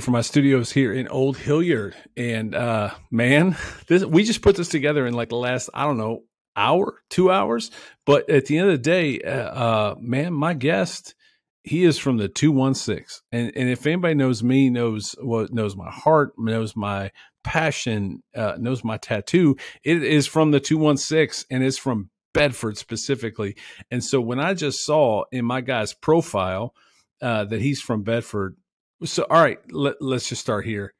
from my studios here in Old Hilliard. And man, we just put this together in like the last, I don't know, hour, 2 hours. But at the end of the day, man, my guest, he is from the 216. And if anybody knows me, knows my heart, knows my passion, knows my tattoo, it is from the 216, and it's from Bedford specifically. And so when I just saw in my guy's profile that he's from Bedford, so all right, let's just start here.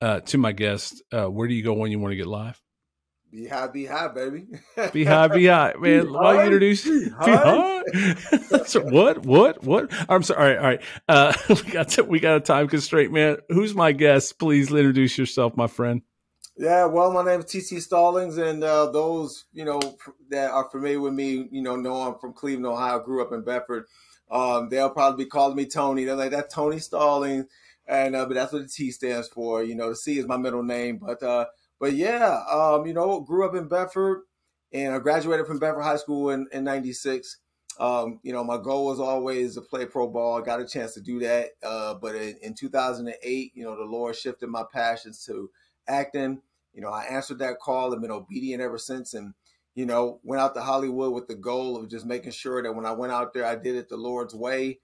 To my guest, where do you go when you want to get live? Be high, baby. Be high, man. Why you introduce? Be high. So what? I'm sorry. All right. We got a time constraint, man. Who's my guest? Please introduce yourself, my friend. Yeah, well, my name is TC Stallings, and those that are familiar with me, know I'm from Cleveland, Ohio. Grew up in Bedford. They'll probably be calling me Tony. They're like, that's Tony Stallings, and but that's what the T stands for. The C is my middle name, but yeah, grew up in Bedford, and I graduated from Bedford High School in '96. My goal was always to play pro ball. I got a chance to do that, but in 2008, the Lord shifted my passions to acting. I answered that call and been obedient ever since, and went out to Hollywood with the goal of just making sure that when I went out there, I did it the Lord's way,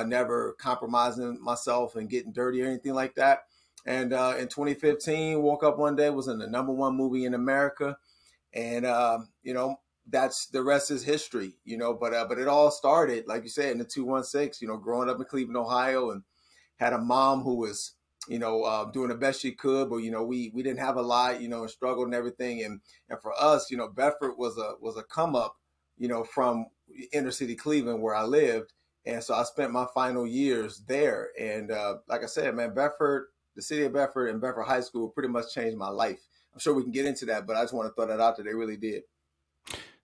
never compromising myself and getting dirty or anything like that. And in 2015, woke up one day, was in the #1 movie in America, and that's the rest is history. But it all started, like you said, in the 216. Growing up in Cleveland, Ohio, and had a mom who was doing the best she could, but we didn't have a lot, and struggled and everything. And for us, Bedford was a come up, from inner city Cleveland where I lived. And so I spent my final years there. And like I said, man, Bedford, the city of Bedford and Bedford High School pretty much changed my life. I'm sure we can get into that, but I just want to throw that out there. They really did.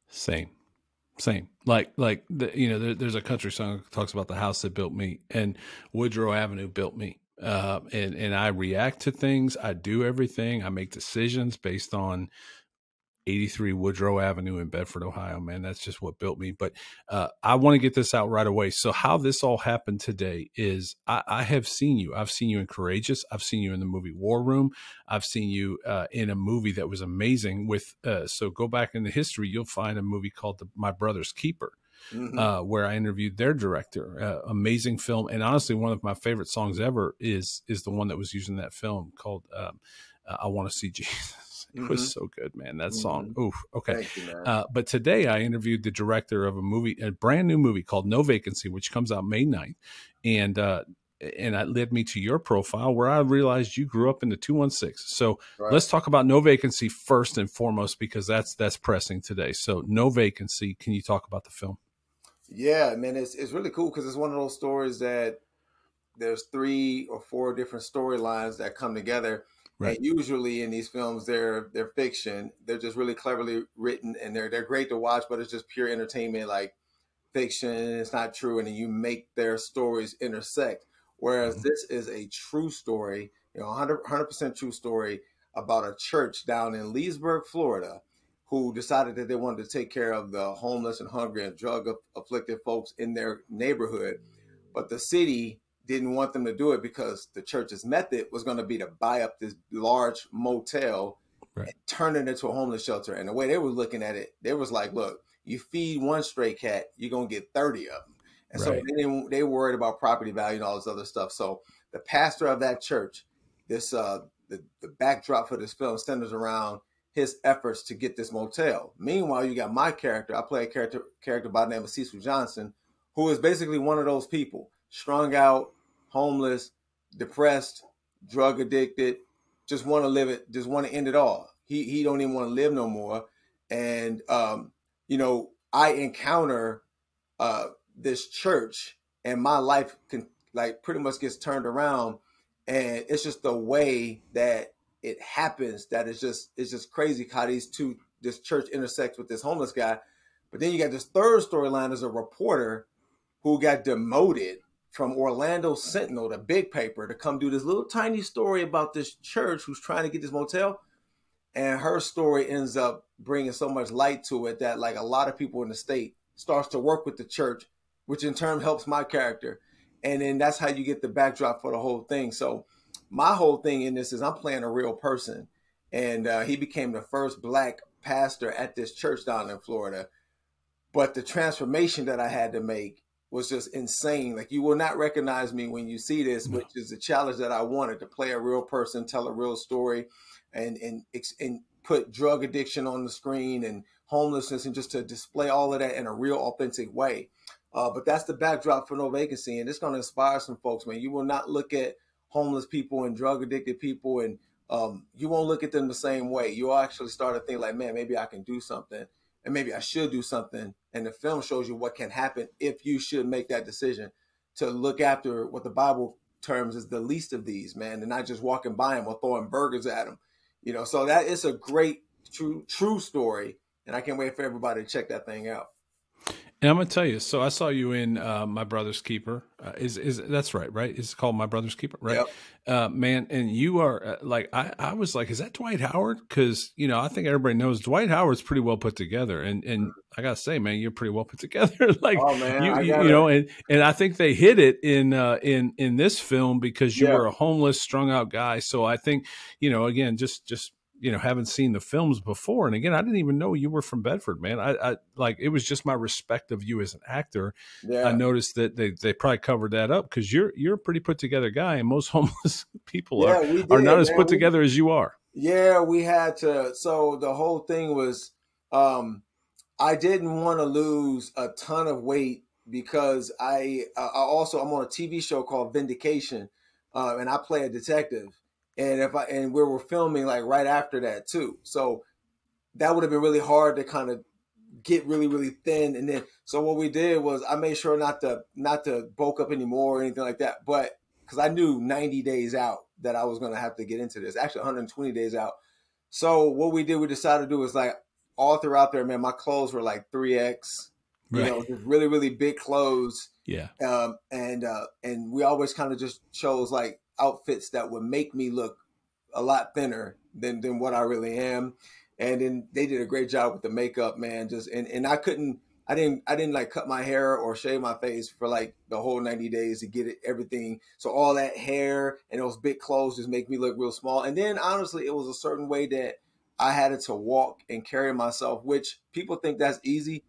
Same. Like there's a country song that talks about the house that built me, and Woodrow Avenue built me. And I react to things. I do everything. I make decisions based on 83 Woodrow Avenue in Bedford, Ohio, man. That's just what built me. But I want to get this out right away. So how this all happened today is I have seen you. I've seen you in Courageous. I've seen you in the movie War Room. I've seen you in a movie that was amazing with, so go back in the history, you'll find a movie called My Brother's Keeper. Mm-hmm. Where I interviewed their director. Amazing film, and honestly, one of my favorite songs ever is the one that was used in that film called "I Want to See Jesus." It was so good, man. That song. Oof. Okay. Thank you, man. But today I interviewed the director of a brand new movie called No Vacancy, which comes out May 9th, and that led me to your profile where I realized you grew up in the 216. So Let's talk about No Vacancy first and foremost, because that's pressing today. So No Vacancy. Can you talk about the film? Yeah, man, it's really cool because it's one of those stories that there's 3 or 4 different storylines that come together. Right. And usually in these films, they're fiction. They're just really cleverly written, and they're great to watch, but it's just pure entertainment, like fiction. It's not true, and then you make their stories intersect. Whereas this is a true story, 100% true story about a church down in Leesburg, Florida, who decided that they wanted to take care of the homeless and hungry and drug-afflicted folks in their neighborhood. But the city didn't want them to do it because the church's method was going to be to buy up this large motel and turn it into a homeless shelter. And the way they were looking at it, they was like, look, you feed one stray cat, you're going to get 30 of them. And so they worried about property value and all this other stuff. So the pastor of that church, the backdrop for this film centers around his efforts to get this motel. Meanwhile, you got my character. I play a character by the name of Cecil Johnson, who is basically one of those people, strung out, homeless, depressed, drug addicted, just want to live it, just want to end it all. He don't even want to live no more. And, I encounter this church, and my life pretty much gets turned around. And it's just the way that it happens that it's just crazy how this church intersects with this homeless guy. But then you got this third storyline as a reporter who got demoted from Orlando Sentinel, the big paper, to come do this little tiny story about this church who's trying to get this motel. And her story ends up bringing so much light to it that like a lot of people in the state starts to work with the church, which in turn helps my character. And then that's how you get the backdrop for the whole thing. So my whole thing in this is I'm playing a real person. And he became the first Black pastor at this church down in Florida. But the transformation that I had to make was just insane. Like, you will not recognize me when you see this, which is the challenge that I wanted, to play a real person, tell a real story, and put drug addiction on the screen and homelessness, and just to display all of that in a real authentic way. But that's the backdrop for No Vacancy, and it's going to inspire some folks, man. You will not look at homeless people and drug addicted people, and you won't look at them the same way. You'll actually start to think like, man, maybe I can do something, and maybe I should do something. And the film shows you what can happen if you should make that decision to look after what the Bible terms as the least of these, man, and not just walking by them or throwing burgers at them. You know, so that is a great, true story. And I can't wait for everybody to check that thing out. And I'm gonna tell you. So I saw you in My Brother's Keeper. Is that's right? Right? It's called My Brother's Keeper, right? Yep. Man, and you are like I was like, is that Dwight Howard? Because I think everybody knows Dwight Howard's pretty well put together, and I gotta say, man, you're pretty well put together. Like, oh, man, you know, and I think they hit it in this film because you were a homeless, strung out guy. So I think again, just. Haven't seen the films before. And again, I didn't even know you were from Bedford, man. I like, it was just my respect of you as an actor. Yeah. I noticed that they probably covered that up because you're a pretty put together guy, and most homeless people are not as put together as you are. Yeah, we had to. So the whole thing was, I didn't want to lose a ton of weight because I'm on a TV show called Vindication, and I play a detective. And we were filming like right after that too. So that would have been really hard to kind of get really, really thin. And then, so what we did was I made sure not to bulk up anymore or anything like that. But because I knew 90 days out that I was going to have to get into this, actually 120 days out. So what we decided to do was like all throughout there, man, my clothes were like 3X, just really, really big clothes. Yeah. And we always kind of just chose like outfits that would make me look a lot thinner than what I really am. And then they did a great job with the makeup, man. And I didn't like cut my hair or shave my face for like the whole 90 days to get everything. So all that hair and those big clothes just make me look real small. And then honestly, it was a certain way that I had to walk and carry myself, which people think that's easy.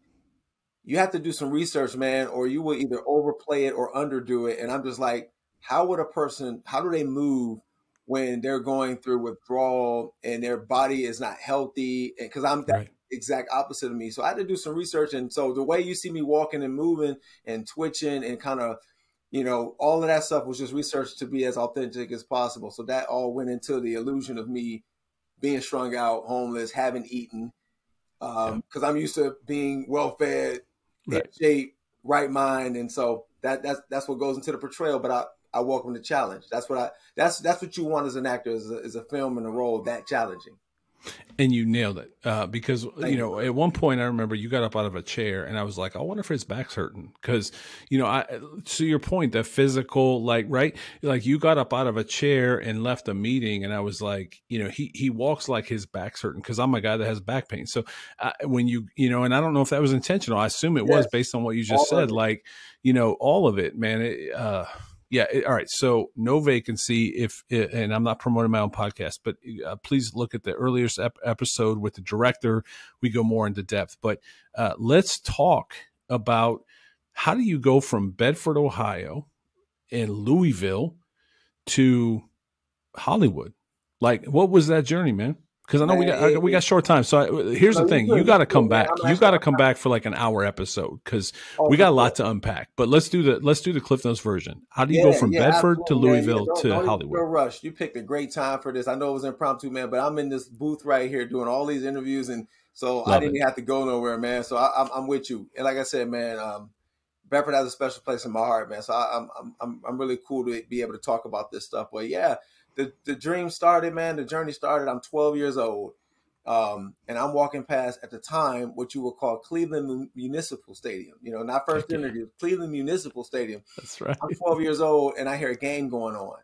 You have to do some research, man, or you will either overplay it or underdo it. And I'm just like, how do they move when they're going through withdrawal and their body is not healthy? And because I'm the exact opposite of me. So I had to do some research. And so the way you see me walking and moving and twitching and kind of, all of that stuff was just researched to be as authentic as possible. So that all went into the illusion of me being strung out, homeless, haven't eaten, because I'm used to being well-fed, in shape, right mind. And so that's what goes into the portrayal. But I welcome the challenge. That's what you want as an actor, is a film and a role that challenging. And you nailed it because, at one point I remember you got up out of a chair and I was like, I wonder if his back's hurting. Because, to your point, the physical, like you got up out of a chair and left a meeting. And I was like, he walks like his back's hurting because I'm a guy that has back pain. So when and I don't know if that was intentional. I assume it was based on what you just said, like, all of it, man. Yeah. All right. So No Vacancy, and I'm not promoting my own podcast, but please look at the earliest episode with the director. We go more into depth, but let's talk about how do you go from Bedford, Ohio and Louisville to Hollywood? Like, what was that journey, man? Because I know we got short time. So here's the thing: you got to come back. You got to come back for like an hour episode because we got a lot to unpack. But let's do the Cliff Notes version. How do you go from Bedford to Louisville to Hollywood? No rush. You picked a great time for this. I know it was impromptu, man, but I'm in this booth right here doing all these interviews, and so I didn't have to go nowhere, man. So I'm with you. And like I said, man, Bedford has a special place in my heart, man. So I'm really cool to be able to talk about this stuff. But yeah. The dream started, man. The journey started. I'm 12 years old. And I'm walking past, at the time, what you would call Cleveland Municipal Stadium. Not First Interview, Cleveland Municipal Stadium. That's right. I'm 12 years old, and I hear a game going on.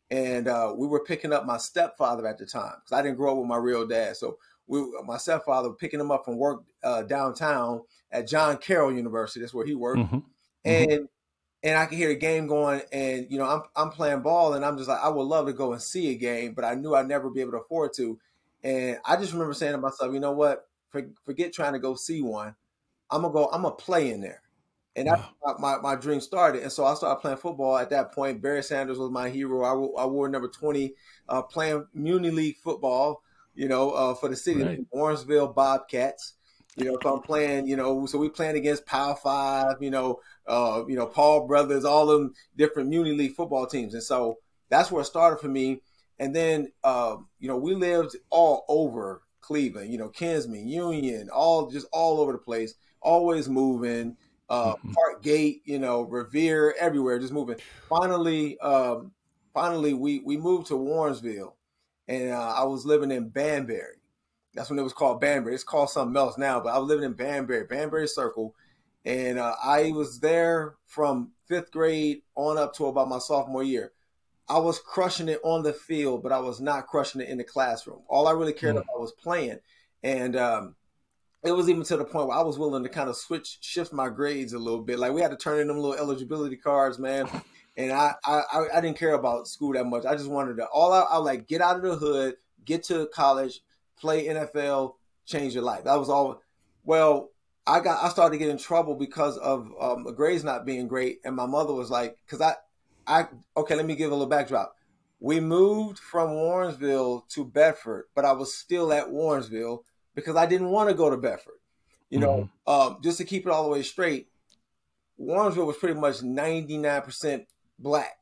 And we were picking up my stepfather at the time, because I didn't grow up with my real dad. So my stepfather picking him up from work downtown at John Carroll University. That's where he worked. Mm-hmm. And and I could hear the game going, and you know, I'm playing ball, and I'm just like, I would love to go and see a game, but I knew I'd never be able to afford to. And I just remember saying to myself, you know what? Forget trying to go see one. I'm gonna play in there. And that's Wow. how my dream started. And so I started playing football at that point. Barry Sanders was my hero. I wore number 20, playing Muni League football, you know, for the city, Right. Warrensville Bobcats. You know, so I'm playing, you know, so we playing against Power Five, you know, Paul Brothers, all them different Muni League football teams. And so that's where it started for me. And then, you know, we lived all over Cleveland, you know, Kinsman, Union, just all over the place, always moving. Mm-hmm. Park Gate, you know, Revere, everywhere, just moving. Finally, we moved to Warrensville, and I was living in Banbury. That's when it was called Banbury. It's called something else now, but I was living in Banbury Circle, and I was there from 5th grade on up to about my sophomore year. I was crushing it on the field, but I was not crushing it in the classroom. All I really cared about was playing, and it was even to the point where I was willing to kind of shift my grades a little bit. Like we had to turn in them little eligibility cards, man. And I didn't care about school that much. I just wanted to I like get out of the hood, get to college, play NFL, change your life. That was all. Well, I started to get in trouble because of grades not being great, and my mother was like, because okay, let me give a little backdrop. We moved from Warrensville to Bedford, but I was still at Warrensville because I didn't want to go to Bedford. You know, just to keep it all the way straight, Warrensville was pretty much 99% black.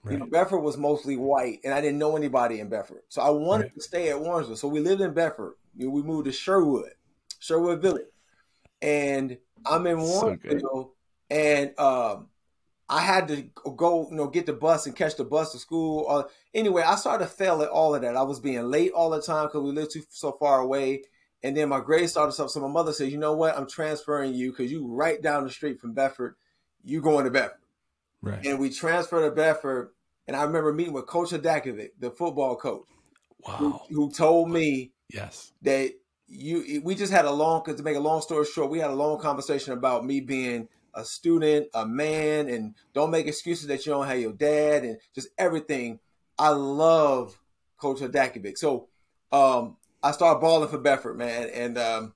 Right. You know, Bedford was mostly white, and I didn't know anybody in Bedford. So I wanted to stay at Warrensville. So we lived in Bedford. You know, we moved to Sherwood Village. And I'm in Warrensville, and I had to go, you know, get the bus and catch the bus to school. Anyway, I started to fail at all of that. I was being late all the time because we lived so far away. And then my grades started up. So my mother said, you know what? I'm transferring you because you right down the street from Bedford. You going to Bedford. Right. And we transferred to Bedford. And I remember meeting with Coach Adakovic, the football coach, who told me that we just had because to make a long story short, we had a long conversation about me being a student, a man, and don't make excuses that you don't have your dad and just everything. I love Coach Adakovic. So I started balling for Bedford, man. And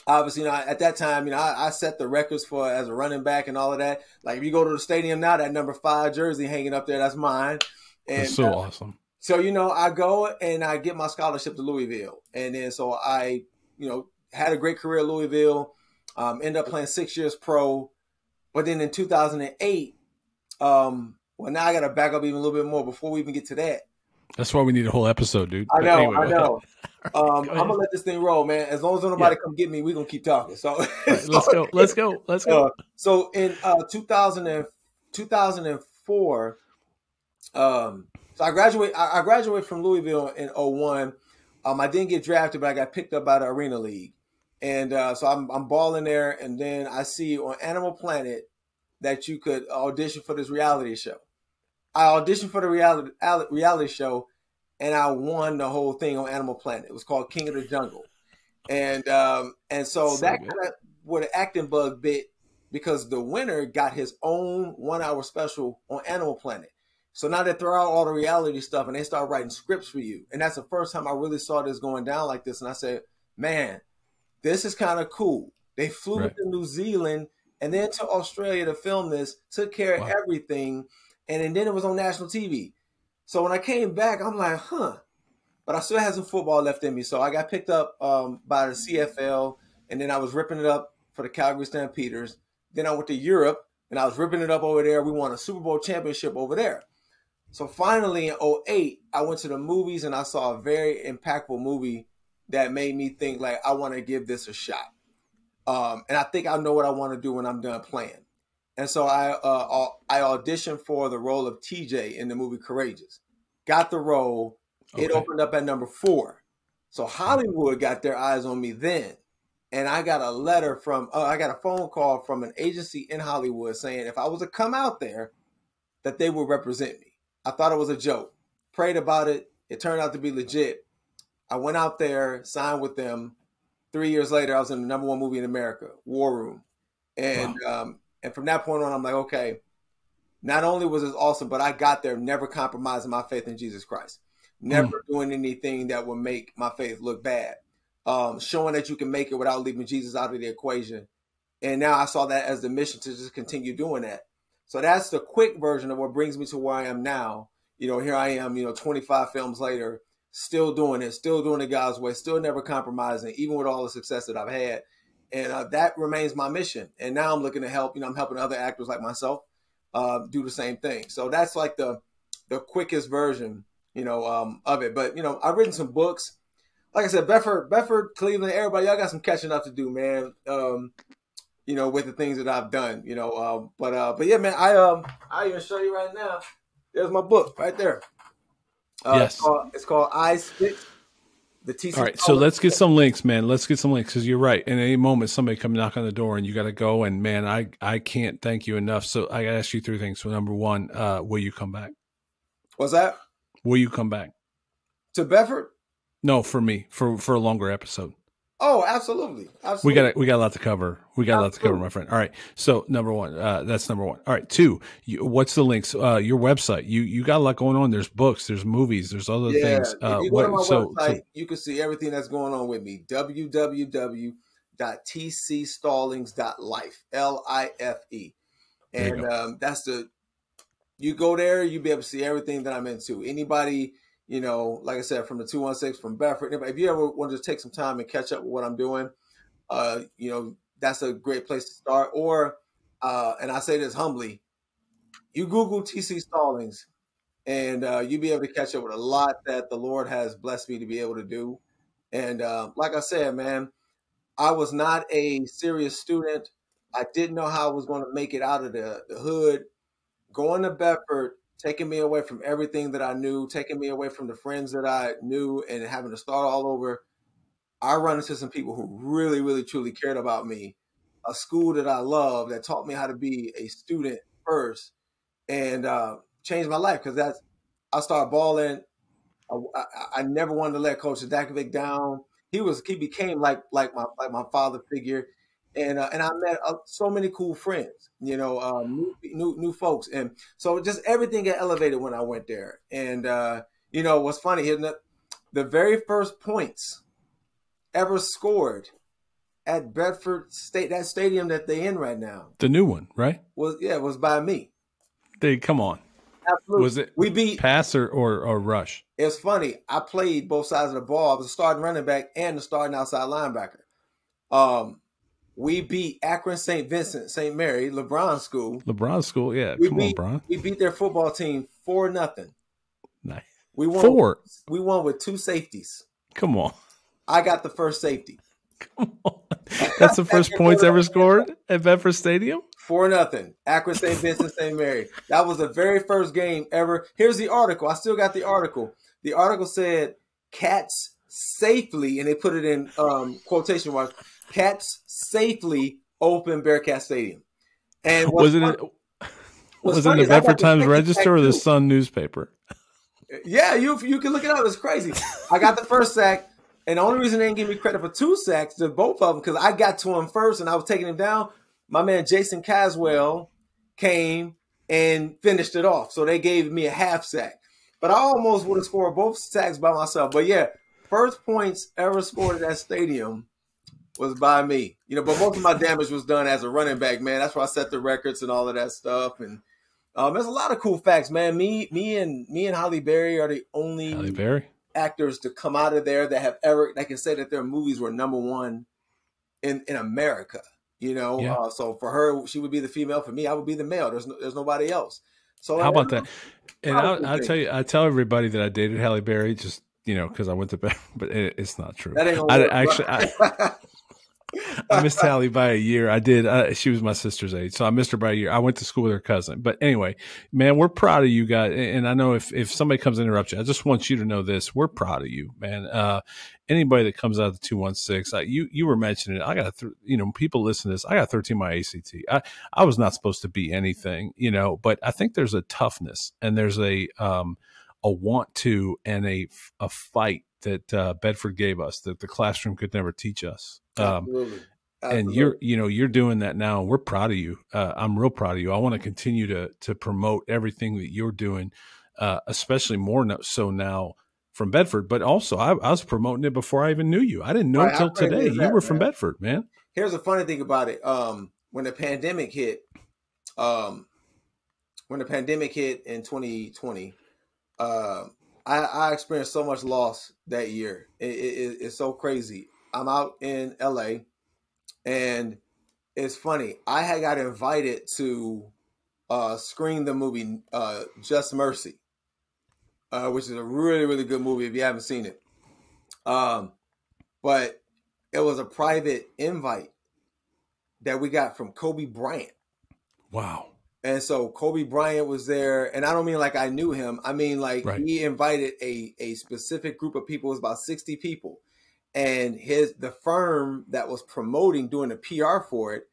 obviously, you know, at that time, you know, I set the records for as a running back and all of that. Like if you go to the stadium now, that number 5 jersey hanging up there, that's mine. And that's so awesome. So, you know, I go and I get my scholarship to Louisville. And then so I, you know, had a great career at Louisville, ended up playing 6 years pro. But then in 2008, well, now I got to back up even a little bit more before we even get to that. That's why we need a whole episode, dude. I know. I'm going to let this thing roll, man. As long as nobody come get me, we're going to keep talking. So right, let's go. So in 2004, so I graduated from Louisville in 01. I didn't get drafted, but I got picked up by the Arena League. And so I'm balling there, and then I see on Animal Planet that you could audition for this reality show. I auditioned for the reality show, and I won the whole thing on Animal Planet. It was called King of the Jungle. And so that kind of what an acting bug bit because the winner got his own 1-hour special on Animal Planet. So now they throw out all the reality stuff, and they start writing scripts for you. And that's the first time I really saw this going down like this. And I said, man, this is kind of cool. They flew to New Zealand and then to Australia to film this, took care of everything, and then it was on national TV. So when I came back, I'm like, but I still had some football left in me. So I got picked up by the CFL, and then I was ripping it up for the Calgary Stampeders. Then I went to Europe, and I was ripping it up over there. We won a Super Bowl championship over there. So finally in 2008, I went to the movies, and I saw a very impactful movie that made me think, like, I want to give this a shot. And I think I know what I want to do when I'm done playing. And so I auditioned for the role of TJ in the movie Courageous. Got the role. It opened up at number 4. So Hollywood got their eyes on me then. And I got I got a phone call from an agency in Hollywood saying if I was to come out there, that they would represent me. I thought it was a joke. Prayed about it. It turned out to be legit. I went out there, signed with them. 3 years later, I was in the number 1 movie in America, War Room. And and from that point on, I'm like, okay, not only was it awesome, but I got there never compromising my faith in Jesus Christ, never doing anything that would make my faith look bad, showing that you can make it without leaving Jesus out of the equation. And now I saw that as the mission to just continue doing that. So that's the quick version of what brings me to where I am now. Here I am, 25 films later, still doing it, still doing it God's way, still never compromising, even with all the success that I've had. And that remains my mission. And now I'm looking to help, I'm helping other actors like myself do the same thing. So that's like the quickest version, of it. But, I've written some books. Like I said, Bedford, Cleveland, everybody, y'all got some catching up to do, man. With the things that I've done, but yeah, man, I even show you right now. There's my book right there. Yes. It's called Eyes Fixed. The TC. All right, so let's get some links, man. Let's get some links because you're right. In any moment, somebody come knock on the door and you got to go. And man, I can't thank you enough. So I got to ask you 3 things. So number 1, will you come back? What's that? Will you come back to Bedford? No, for me, for a longer episode. Oh, absolutely. We got a lot to cover. We got a lot to cover, my friend. All right. So number 1, that's number 1. All right. 2, what's the links? Your website. You got a lot going on. There's books. There's movies. There's other things. If you go to my website, you can see everything that's going on with me. www.tcstallings.life. LIFE. And that's you go there, you'll be able to see everything that I'm into. Anybody, like I said, from the 216, from Bedford, if you ever want to just take some time and catch up with what I'm doing, that's a great place to start. Or, and I say this humbly, you Google TC Stallings and you'll be able to catch up with a lot that the Lord has blessed me to be able to do. And like I said, man, I was not a serious student. I didn't know how I was going to make it out of the hood. Going to Bedford, taking me away from everything that I knew, taking me away from the friends that I knew and having to start all over. I run into some people who really, really, truly cared about me. A school that I love that taught me how to be a student first and changed my life because I started balling. I never wanted to let Coach Dakovic down. He became like my father figure. And I met so many cool friends, new folks. And so just everything got elevated when I went there. And, what's funny, isn't it? The very first points ever scored at Bedford State, that stadium that they're in right now. The new one, right? Was by me. Come on. Absolutely. Was it we beat pass or rush? It's funny. I played both sides of the ball. I was a starting running back and the starting outside linebacker. We beat Akron St. Vincent, St. Mary, LeBron School. Yeah. Come on, Bron. We beat their football team 4-0. Nice. We won 4. We won with 2 safeties. Come on. I got the first safety. Come on. That's the first points ever scored at Bedford Stadium? 4-0. Akron St. Vincent, St. Mary. That was the very first game ever. Here's the article. I still got the article. The article said, Cats safely, and they put it in quotation marks, Cats safely open Bearcat Stadium. And was it in the Bedford Times Register or the Sun newspaper? Yeah, you can look it up. It's crazy. I got the first sack, and the only reason they didn't give me credit for 2 sacks to both of them because I got to him first and I was taking him down. My man Jason Caswell came and finished it off, so they gave me a half sack. But I almost would have scored both sacks by myself. But yeah, first points ever scored at that stadium was by me, but most of my damage was done as a running back, man. That's where I set the records and all of that stuff. And there's a lot of cool facts, man. Me and Halle Berry are the only actors to come out of there that can say that their movies were #1 in America. So for her, she would be the female. For me, I would be the male. There's nobody else. So how about that? And I'll tell you, I tell everybody that I dated Halle Berry just because I went to bed, but it's not true. That ain't I missed Halle by a year. I did. She was my sister's age, so I missed her by a year. I went to school with her cousin. But anyway, man, we're proud of you guys. And I know if somebody comes to interrupt you, I just want you to know this. We're proud of you, man. Anybody that comes out of the 216, you were mentioning it. I got people listen to this. I got 13 my ACT. I was not supposed to be anything, but I think there's a toughness and there's a want to and a fight that Bedford gave us that the classroom could never teach us. And you're doing that now. We're proud of you. I'm real proud of you. I want to continue to promote everything that you're doing, especially more so now from Bedford. But also, I was promoting it before I even knew you. I didn't know till today you were from Bedford, man. Here's the funny thing about it. When the pandemic hit in 2020, I experienced so much loss that year. It's so crazy. I'm out in LA, and it's funny. I had got invited to screen the movie Just Mercy, which is a really, really good movie if you haven't seen it. But it was a private invite that we got from Kobe Bryant. Wow. And so Kobe Bryant was there, and I don't mean like I knew him. I mean like he invited a specific group of people. It was about 60 people, and the firm that was promoting, doing the PR for it,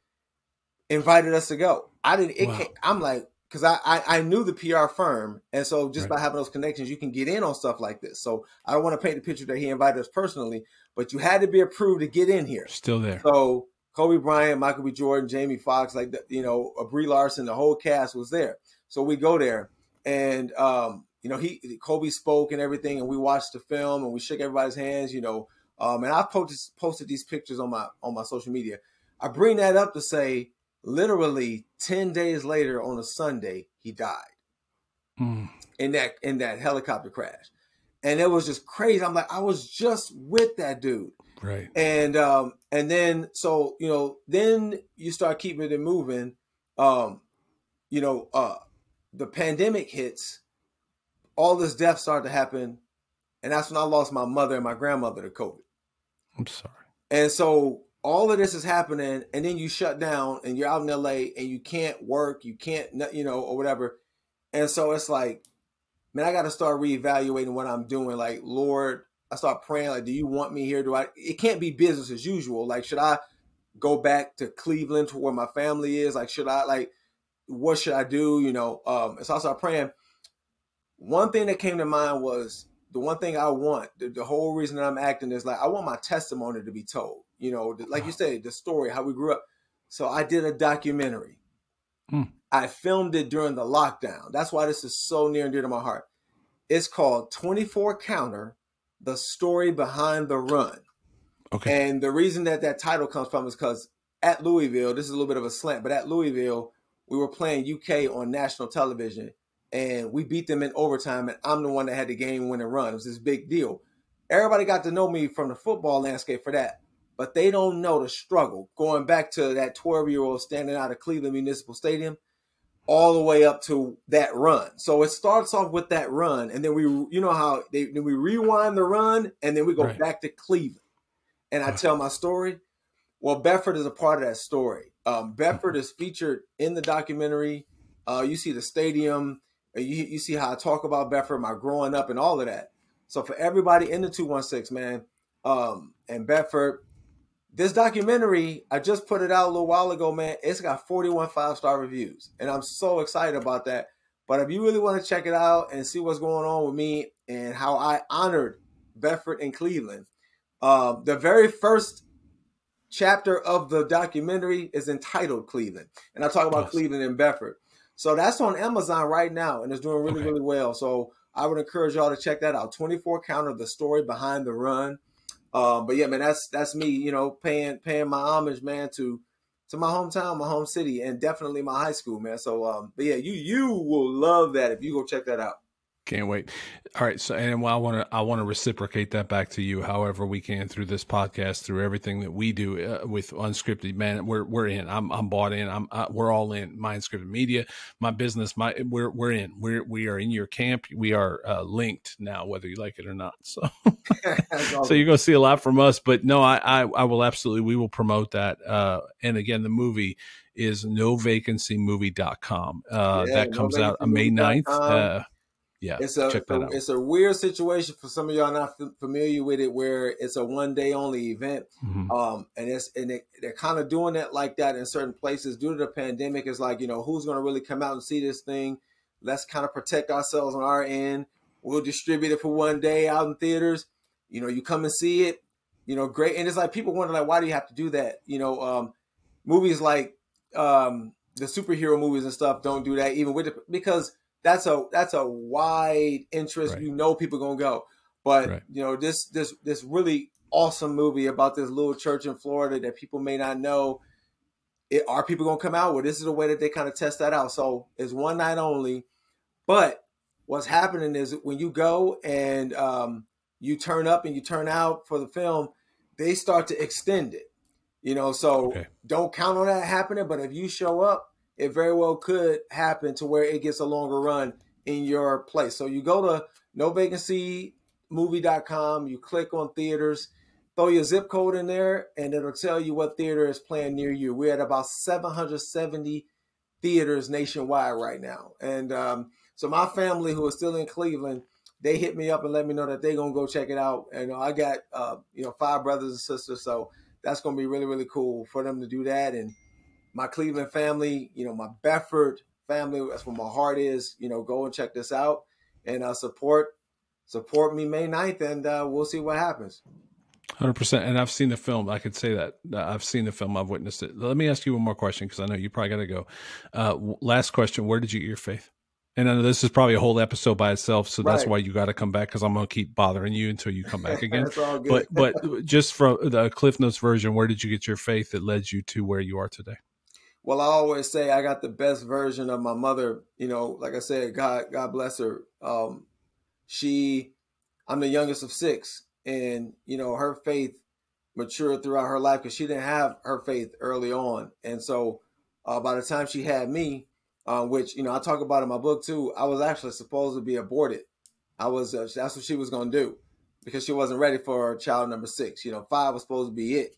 invited us to go. I'm like, because I knew the PR firm, and so just by having those connections, you can get in on stuff like this. So I don't want to paint the picture that he invited us personally, but you had to be approved to get in here. Still there. So Kobe Bryant, Michael B. Jordan, Jamie Foxx, Brie Larson, the whole cast was there. So we go there, and Kobe spoke and everything, and we watched the film and we shook everybody's hands, and I posted these pictures on my social media. I bring that up to say, literally 10 days later on a Sunday, he died in that helicopter crash, and it was just crazy. I'm like, I was just with that dude. Right. And then then you start keeping it moving. The pandemic hits, all this death started to happen, and that's when I lost my mother and my grandmother to COVID. I'm sorry. And so all of this is happening, and then you shut down, and you're out in LA, and you can't work, you can't, or whatever. And so it's like, man, I got to start reevaluating what I'm doing. Like, Lord, I start praying, like, do you want me here? It can't be business as usual. Like, should I go back to Cleveland to where my family is? Like, what should I do? And so I started praying. One thing that came to mind was the one thing I want, the whole reason that I'm acting is like, I want my testimony to be told, like you said, the story, how we grew up. So I did a documentary. I filmed it during the lockdown. That's why this is so near and dear to my heart. It's called 24 Counter, The Story Behind the Run. Okay. And the reason that title comes from is because at Louisville, this is a little bit of a slant, but at Louisville, we were playing UK on national television, and we beat them in overtime, and I'm the one that had the game-winning run. It was this big deal. Everybody got to know me from the football landscape for that, but they don't know the struggle. Going back to that 12-year-old standing out of Cleveland Municipal Stadium, all the way up to that run. So it starts off with that run, and then we rewind the run, and then we go back to Cleveland. And I tell my story. Well, Bedford is a part of that story. Bedford is featured in the documentary. You see the stadium. You see how I talk about Bedford, my growing up, and all of that. So for everybody in the 216, man, and Bedford, this documentary, I just put it out a little while ago, man. It's got 41 5-star reviews, and I'm so excited about that. But if you really want to check it out and see what's going on with me and how I honored Bedford and Cleveland, the very first chapter of the documentary is entitled Cleveland, and I talk about Cleveland and Bedford. So that's on Amazon right now, and it's doing really, really well. So I would encourage y'all to check that out. 24 Counter, The Story Behind the Run. But yeah, man, that's me, paying my homage, man, to my hometown, my home city, and definitely my high school, man. So, but yeah, you will love that if you go check that out. Can't wait. All right. So, and I want to reciprocate that back to you, however we can, through this podcast, through everything that we do with Unscripted. Man, we're in. I'm bought in. We're all in. My Unscripted Media, my business, we're in. We are in your camp. We are linked now, whether you like it or not. So, awesome. So you're going to see a lot from us. But no, I will absolutely. We will promote that. And again, the movie is novacancymovie.com. That comes out on May 9th. Yeah, it's a weird situation for some of y'all not familiar with it, where it's a one-day only event, and they're kind of doing it like that in certain places due to the pandemic. It's like, who's going to really come out and see this thing? Let's kind of protect ourselves on our end. We'll distribute it for one day out in theaters. You come and see it. great. And it's like people wonder, like, why do you have to do that? Movies like the superhero movies and stuff don't do that even with it, because that's a wide interest. Right. People gonna go, but Right. this really awesome movie about this little church in Florida that people may not know. Are people gonna come out? Well, this is a way that they kind of test that out. So it's one night only. But what's happening is when you go and you turn up and you turn out for the film, they start to extend it. So don't count on that happening. But if you show up, it very well could happen to where it gets a longer run in your place. So you go to novacancymovie.com, you click on theaters, throw your zip code in there, and it'll tell you what theater is playing near you. We're at about 770 theaters nationwide right now. And so my family, who is still in Cleveland, they hit me up and let me know that they're going to go check it out. And I got, 5 brothers and sisters. So that's going to be really, really cool for them to do that. And my Cleveland family, my Bedford family, that's where my heart is, go and check this out and support me May 9th, and we'll see what happens. 100%. And I've seen the film. I could say that. I've seen the film. I've witnessed it. Let me ask you one more question, because I know you probably got to go. Last question. Where did you get your faith? And I know this is probably a whole episode by itself, so that's why you got to come back, because I'm going to keep bothering you until you come back again. That's all good. But just from the Cliff Notes version, where did you get your faith that led you to where you are today? Well, I always say I got the best version of my mother. Like I said, God bless her. I'm the youngest of 6, and her faith matured throughout her life, because she didn't have her faith early on. And so by the time she had me, which I talk about in my book too, I was actually supposed to be aborted. That's what she was going to do, because she wasn't ready for child number 6. 5 was supposed to be it.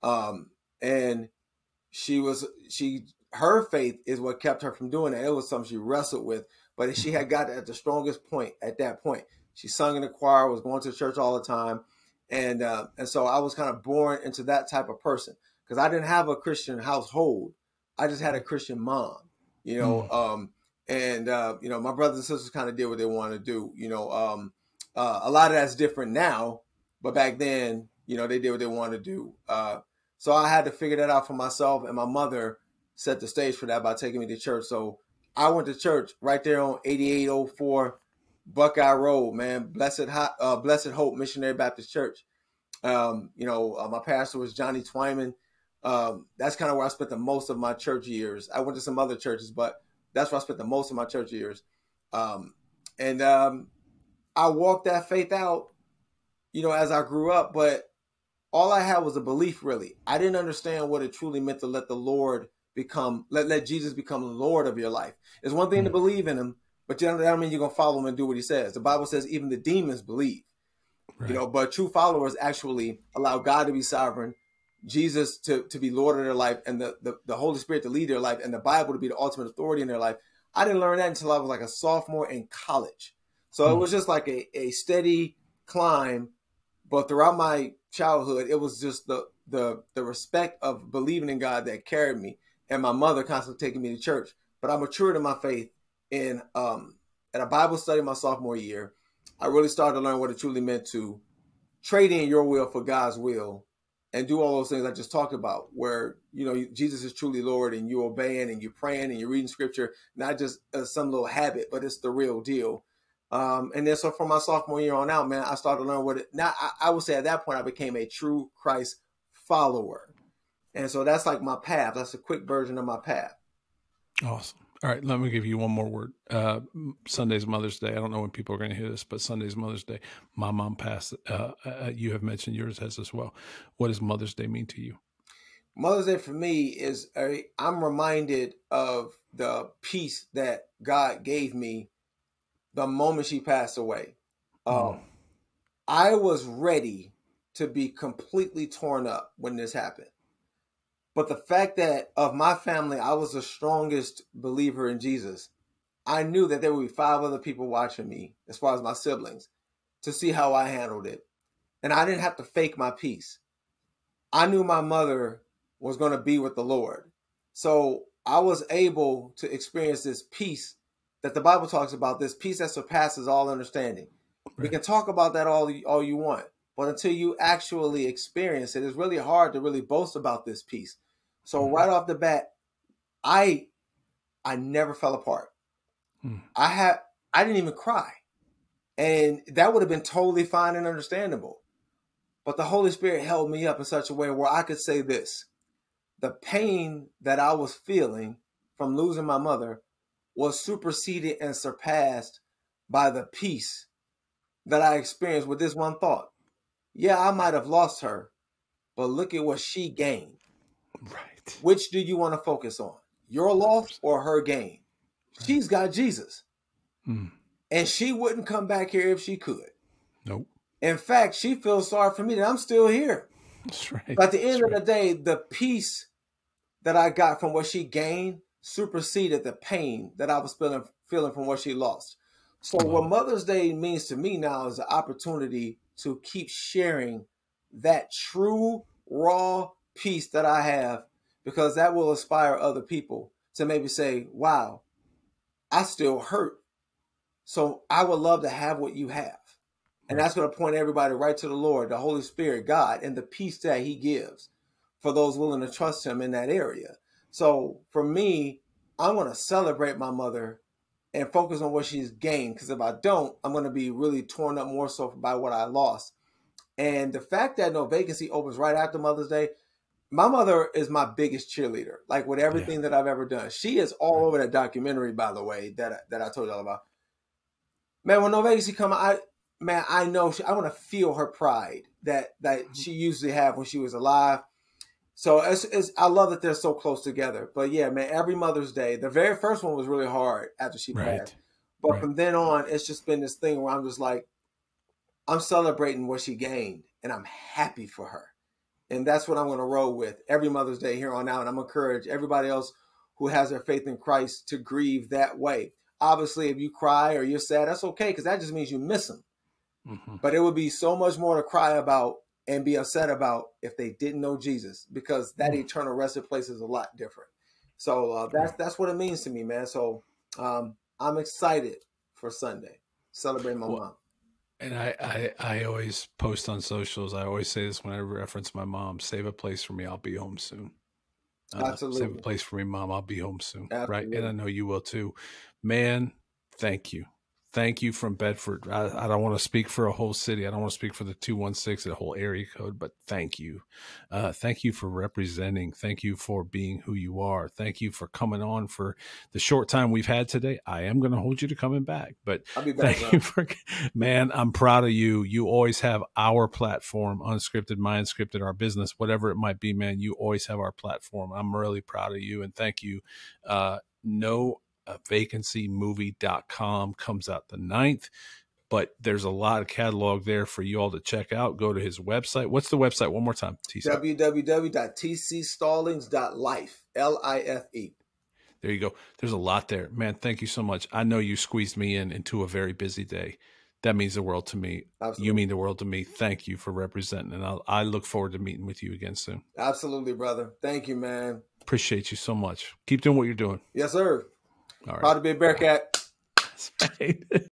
And her faith is what kept her from doing it. It was something she wrestled with, but she had got at the strongest point at that point. She sung in the choir, was going to church all the time. And so I was kind of born into that type of person, because I didn't have a Christian household. I just had a Christian mom, my brothers and sisters kind of did what they wanted to do. A lot of that's different now, but back then, they did what they wanted to do. So I had to figure that out for myself, and my mother set the stage for that by taking me to church. So I went to church right there on 8804 Buckeye Road, man. Blessed Hope Missionary Baptist Church. My pastor was Johnny Twyman. That's kind of where I spent the most of my church years. I went to some other churches, but that's where I spent the most of my church years. I walked that faith out, as I grew up, but all I had was a belief, really. I didn't understand what it truly meant to let the Lord let Jesus become the Lord of your life. It's one thing to believe in him, but that don't mean you're going to follow him and do what he says. The Bible says even the demons believe, but true followers actually allow God to be sovereign, Jesus to be Lord of their life, and the Holy Spirit to lead their life, and the Bible to be the ultimate authority in their life. I didn't learn that until I was like a sophomore in college. So it was just like a steady climb. But throughout my childhood, it was just the respect of believing in God that carried me, and my mother constantly taking me to church. But I matured in my faith at a Bible study my sophomore year. I really started to learn what it truly meant to trade in your will for God's will and do all those things I just talked about, where, Jesus is truly Lord, and you're obeying and you're praying and you're reading scripture, not just some little habit, but it's the real deal. And then so from my sophomore year on out, man, I started to learn I would say at that point I became a true Christ follower. And so that's like my path. That's a quick version of my path. Awesome. All right, let me give you one more word. Sunday's Mother's Day. I don't know when people are going to hear this, but Sunday's Mother's Day. My mom passed. You have mentioned yours has as well. What does Mother's Day mean to you? Mother's Day for me is I'm reminded of the peace that God gave me the moment she passed away. I was ready to be completely torn up when this happened. But the fact that of my family, I was the strongest believer in Jesus. I knew that there would be 5 other people watching me, as far as my siblings, to see how I handled it. And I didn't have to fake my peace. I knew my mother was going to be with the Lord. So I was able to experience this peace that the Bible talks about, this peace that surpasses all understanding. Right. We can talk about that all you want, but until you actually experience it, it's really hard to really boast about this peace. So right off the bat, I never fell apart. I didn't even cry. And that would have been totally fine and understandable. But the Holy Spirit held me up in such a way where I could say this: the pain that I was feeling from losing my mother was superseded and surpassed by the peace that I experienced with this one thought. Yeah, I might have lost her, but look at what she gained. Right. Which do you want to focus on? Your loss or her gain? Right. She's got Jesus. And she wouldn't come back here if she could. Nope. In fact, she feels sorry for me that I'm still here. That's right. But at the end of the day, the peace that I got from what she gained superseded the pain that I was feeling from what she lost. So what Mother's Day means to me now is an opportunity to keep sharing that true, raw peace that I have, because that will inspire other people to maybe say, wow, I still hurt. So I would love to have what you have. And that's going to point everybody right to the Lord, the Holy Spirit, God, and the peace that he gives for those willing to trust him in that area. So for me, I'm going to celebrate my mother and focus on what she's gained. Because if I don't, I'm going to be really torn up more so by what I lost. And the fact that Vacancy opens right after Mother's Day, my mother is my biggest cheerleader, like with everything that I've ever done. She is all over that documentary, by the way, that I told y'all about. Man, when Vacancy come out, I know I want to feel her pride that she usually have when she was alive. So I love that they're so close together. But yeah, man, every Mother's Day, the very first one was really hard after she passed. But from then on, it's just been this thing where I'm just like, I'm celebrating what she gained, and I'm happy for her. And that's what I'm going to roll with every Mother's Day here on out. And I'm going to encourage everybody else who has their faith in Christ to grieve that way. Obviously, if you cry or you're sad, that's okay, because that just means you miss them. But it would be so much more to cry about and be upset about if they didn't know Jesus, because that eternal resting place is a lot different. So that's what it means to me, man. So I'm excited for Sunday, celebrating my mom. And I always post on socials. I always say this when I reference my mom: save a place for me. I'll be home soon. Absolutely. Save a place for me, Mom. I'll be home soon. Absolutely. Right. And I know you will too, man. Thank you. Thank you from Bedford. I don't want to speak for a whole city. I don't want to speak for the 216, the whole area code, but thank you. Thank you for representing. Thank you for being who you are. Thank you for coming on for the short time we've had today. I am going to hold you to coming back, but I'll be back, thank you for, man, I'm proud of you. You always have our platform, Unscripted, My Unscripted, our business, whatever it might be, man. You always have our platform. I'm really proud of you, and thank you. Vacancymovie.com comes out the 9th, but there's a lot of catalog there for you all to check out. Go to his website. What's the website? One more time. www.tcstallings.life. Life. There you go. There's a lot there, man. Thank you so much. I know you squeezed me into a very busy day. That means the world to me. Absolutely. You mean the world to me. Thank you for representing, and I look forward to meeting with you again soon. Absolutely, brother. Thank you, man. Appreciate you so much. Keep doing what you're doing. Yes, sir. All right. Proud to be a Bearcat. That's right.